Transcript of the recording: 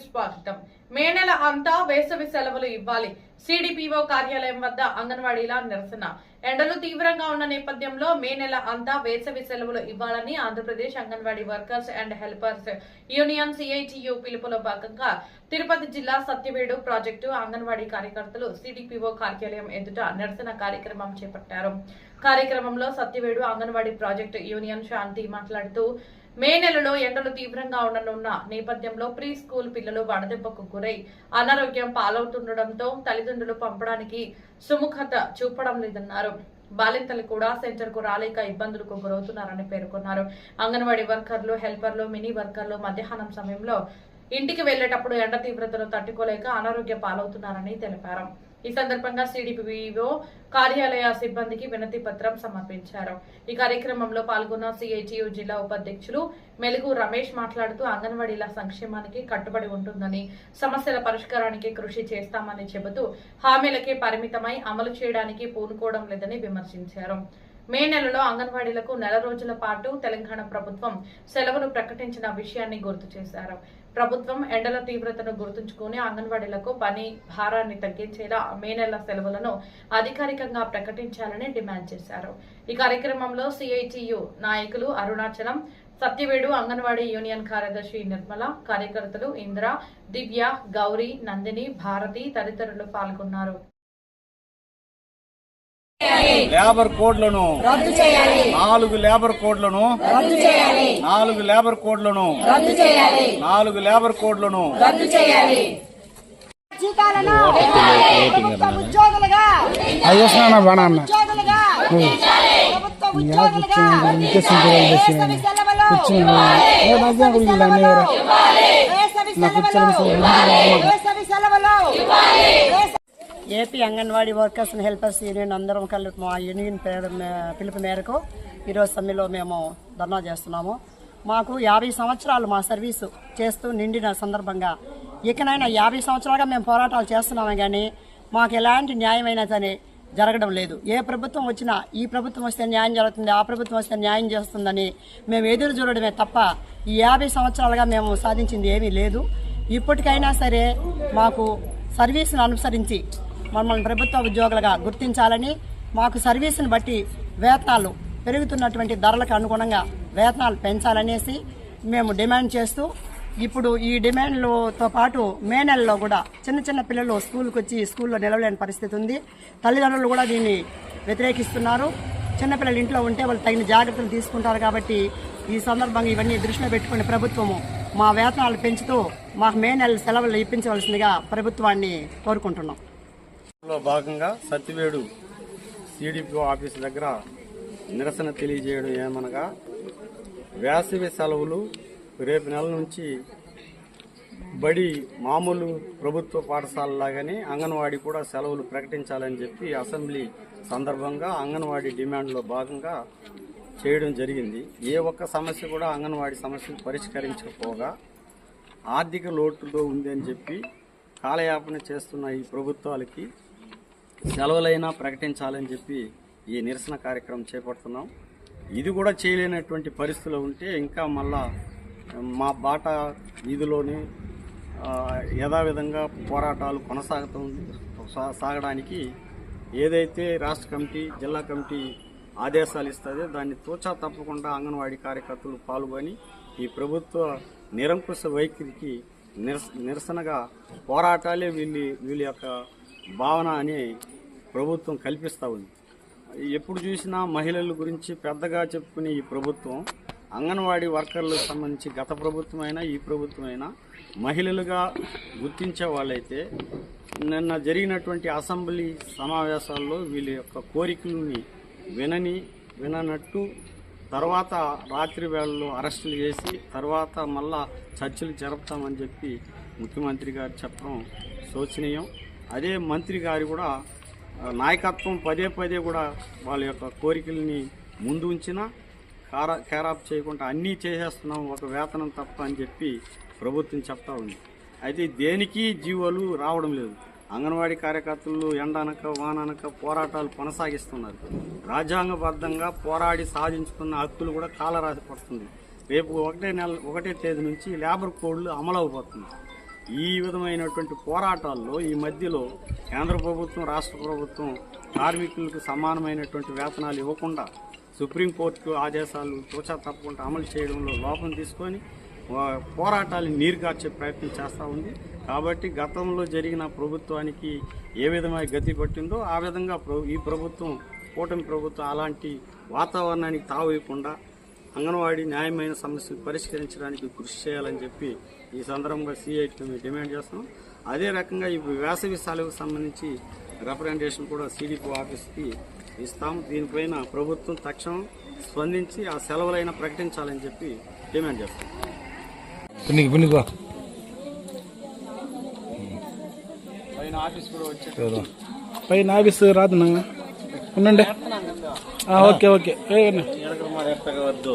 స్వాగతం. మే నెల అంతా వేసవి సెలవులు ఇవ్వాలి. సిడిపిఓ కార్యాలయం వద్ద అంగన్వాడీల నిరసన. ఎండలు తీవ్రంగా ఉన్న నేపథ్యంలో మే నెల అంతా వేసవి సెలవులు ఇవ్వాలని Andhra Pradesh anganwadi workers and helpers union CITU పిలుపులో భాగంగా తిరుపతి జిల్లా సత్యవేడు ప్రాజెక్టు అంగన్వాడీ కార్యకర్తలు సిడిపిఓ కార్యాలయం ఎదుట నిరసన కార్యక్రమం చేపట్టారు. కార్యక్రమంలో సత్యవేడు అంగన్వాడీ ప్రాజెక్టు యూనియన్ శాంతి మాట్లాడుతూ మే నెలలో ఎండలు తీవ్రంగా ఉండనున్న నేపథ్యంలో ప్రీ స్కూల్ పిల్లలు వడదెబ్బకు గురై అనారోగ్యం పాలవుతుండటంతో తల్లిదండ్రులు పంపడానికి సుముఖత చూపడం లేదన్నారు. బాలింతలు కూడా సెంటర్ కు రాలేక ఇబ్బందులకు గురవుతున్నారని పేర్కొన్నారు. అంగన్వాడీ వర్కర్లు, హెల్పర్లు, మినీ వర్కర్లు మధ్యాహ్నం సమయంలో ఇంటికి వెళ్లేటప్పుడు ఎండ తీవ్రతను తట్టుకోలేక అనారోగ్య పాలవుతున్నారని తెలిపారు. ఈ సందర్భంగా సిడిపిఓ కార్యాలయ సిబ్బందికి వినతి పత్రం సమర్పించారు. ఈ కార్యక్రమంలో పాల్గొన్న సిఐటియు జిల్లా ఉపాధ్యక్షులు మెలుగు రమేష్ మాట్లాడుతూ అంగన్వాడీల సంక్షేమానికి కట్టుబడి ఉంటుందని, సమస్యల పరిష్కారానికి కృషి చేస్తామని చెబుతూ హామీలకే పరిమితమై అమలు చేయడానికి పూనుకోవడం లేదని విమర్శించారు. మే నెలలో అంగన్వాడీలకు నెల రోజుల పాటు తెలంగాణ ప్రభుత్వం సెలవులు ప్రకటించిన విషయాన్ని గుర్తు చేశారు. ప్రభుత్వం ఎండల తీవ్రతను గుర్తుంచుకుని అంగన్వాడీలకు పని భారాన్ని తగ్గించేలా మే నెల సెలవులను అధికారికంగా ప్రకటించాలని డిమాండ్ చేశారు. ఈ కార్యక్రమంలో సిఐటియు నాయకులు అరుణాచలం, సత్యవేడు అంగన్వాడీ యూనియన్ కార్యదర్శి నిర్మల, కార్యకర్తలు ఇంద్ర, దివ్య, గౌరీ, నందిని, భారతి తదితరులు పాల్గొన్నారు. లేబర్ కోడ్లను రద్దు చేయాలి. 4 లేబర్ కోడ్లను రద్దు చేయాలి. 4 లేబర్ కోడ్లను రద్దు చేయాలి. 4 లేబర్ కోడ్లను రద్దు చేయాలి. జీతాలను ప్రభుత్వ ఉద్యోగులుగా ఉద్యోగులుగా ప్రభుత్వ ఉద్యోగులుగా వేసవి సెలవులు వేసవి సెలవులు AP anganwadi workers and helpers union అందరం కలిపి మా యూనియన్ పిలుపు మేరకు ఈరోజు సమ్మెలో మేము ధర్నా చేస్తున్నాము. మాకు 50 సంవత్సరాలు మా సర్వీసు చేస్తూ నిండిన సందర్భంగా ఇకనైనా 50 సంవత్సరాలుగా మేము పోరాటాలు చేస్తున్నామే కానీ మాకు ఎలాంటి న్యాయమైనా సరే జరగడం లేదు. ఏ ప్రభుత్వం వచ్చినా ఈ ప్రభుత్వం వస్తే న్యాయం జరుగుతుంది, ఆ ప్రభుత్వం వస్తే న్యాయం చేస్తుందని మేము ఎదురు చూడడమే తప్ప ఈ 50 సంవత్సరాలుగా మేము సాధించింది ఏమీ లేదు. ఇప్పటికైనా సరే మాకు సర్వీసును అనుసరించి మమ్మల్ని ప్రభుత్వ ఉద్యోగులుగా గుర్తించాలని, మాకు సర్వీసును బట్టి వేతనాలు పెరుగుతున్నటువంటి ధరలకు అనుగుణంగా వేతనాలు పెంచాలనేసి మేము డిమాండ్ చేస్తూ, ఇప్పుడు ఈ డిమాండ్లతో పాటు మే నెలలో కూడా చిన్న చిన్న పిల్లలు స్కూల్కి వచ్చి స్కూల్లో నిలవలేని పరిస్థితి ఉంది. తల్లిదండ్రులు కూడా దీన్ని వ్యతిరేకిస్తున్నారు. చిన్నపిల్లలు ఇంట్లో ఉంటే వాళ్ళు తగిన జాగ్రత్తలు తీసుకుంటారు. కాబట్టి ఈ సందర్భంగా ఇవన్నీ దృష్టిలో పెట్టుకుని ప్రభుత్వము మా వేతనాలు పెంచుతూ మాకు మే నెల సెలవులు ఇప్పించవలసిందిగా ప్రభుత్వాన్ని కోరుకుంటున్నాం. భాగంగా సత్యవేడు సిడిపిఓ ఆఫీస్ దగ్గర నిరసన తెలియజేయడం ఏమనగా, వేసవి సెలవులు రేపు నెల నుంచి బడి మామూలు ప్రభుత్వ పాఠశాలలాగానే అంగన్వాడీ కూడా సెలవులు ప్రకటించాలని చెప్పి అసెంబ్లీ సందర్భంగా అంగన్వాడీ డిమాండ్లో భాగంగా చేయడం జరిగింది. ఏ ఒక్క సమస్య కూడా అంగన్వాడీ సమస్యలు పరిష్కరించకపోగా ఆర్థిక లోటులో ఉంది అని చెప్పి కాలయాపన చేస్తున్న ఈ ప్రభుత్వాలకి సెలవులైనా ప్రకటించాలని చెప్పి ఈ నిరసన కార్యక్రమం చేపడుతున్నాం. ఇది కూడా చేయలేనటువంటి పరిస్థితులు ఉంటే ఇంకా మళ్ళా మా బాట వీధిలోని యథావిధంగా పోరాటాలు సాగడానికి ఏదైతే రాష్ట్ర కమిటీ, జిల్లా కమిటీ ఆదేశాలు ఇస్తుందో దాన్ని తూచా తప్పకుండా అంగన్వాడీ కార్యకర్తలు పాల్గొని ఈ ప్రభుత్వ నిరంకుశ వైఖరికి నిరసనగా పోరాటాలే వీళ్ళ యొక్క భావన అని ప్రభుత్వం కల్పిస్తూ ఉంది. ఎప్పుడు చూసినా మహిళల గురించి పెద్దగా చెప్పుకునే ఈ ప్రభుత్వం అంగన్వాడీ వర్కర్లకు సంబంధించి గత ప్రభుత్వమైనా ఈ ప్రభుత్వమైనా మహిళలుగా గుర్తించే వాళ్ళైతే నిన్న జరిగినటువంటి అసెంబ్లీ సమావేశాల్లో వీళ్ళ యొక్క కోరికలని విననట్టు తర్వాత రాత్రి వేళల్లో అరెస్టులు చేసి తర్వాత మళ్ళా చర్చలు జరుపుతామని చెప్పి ముఖ్యమంత్రి గారు చెప్పడం శోచనీయం. అదే మంత్రి గారు కూడా నాయకత్వం పదే కూడా వాళ్ళ యొక్క కోరికల్ని ముందు ఉంచినా కేరాప్ చేయకుండా అన్నీ చేసేస్తున్నాం ఒక వేతనం తప్ప అని చెప్పి ప్రభుత్వం చెప్తా ఉంది. అయితే దేనికి జీవోలు రావడం లేదు. అంగన్వాడీ కార్యకర్తలు ఎండనక వాననక పోరాటాలు కొనసాగిస్తున్నారు. రాజ్యాంగబద్ధంగా పోరాడి సాధించుకున్న హక్కులు కూడా కాలరాసి పడుతుంది. రేపు 1వ తేదీ నుంచి లేబర్ కోడ్లు అమలవబోతుంది. ఈ విధమైనటువంటి పోరాటాల్లో ఈ మధ్యలో కేంద్ర ప్రభుత్వం రాష్ట్ర ప్రభుత్వం కార్మికులకు సమానమైనటువంటి వేతనాలు ఇవ్వకుండా సుప్రీంకోర్టు ఆదేశాలు తూచా తప్పకుండా అమలు చేయడంలో లోపం తీసుకొని పోరాటాలు నీరుగార్చే ప్రయత్నం చేస్తూ ఉంది. కాబట్టి గతంలో జరిగిన ప్రభుత్వానికి ఏ విధమైన గతి పట్టిందో ఆ విధంగా ఈ ప్రభుత్వం కూటమి ప్రభుత్వం అలాంటి వాతావరణానికి తావేయకుండా అంగన్వాడీ న్యాయమైన సమస్యలు పరిష్కరించడానికి కృషి చేయాలని చెప్పి ఈ సందర్భంగా సిఐటి డిమాండ్ చేస్తాం. అదే రకంగా ఇప్పుడు వేసవి సెలవుకు సంబంధించి రిప్రజెంటేషన్ కూడా సిడిపి ఆఫీస్కి ఇస్తాం. దీనిపైన ప్రభుత్వం తక్షణం స్పందించి ఆ సెలవులైనా ప్రకటించాలని చెప్పి డిమాండ్ చేస్తాం. పైన ఆఫీస్ కూడా వచ్చే పైన ఆఫీస్ రాదునా ఉండండి. ఓకే ఓకే వద్దు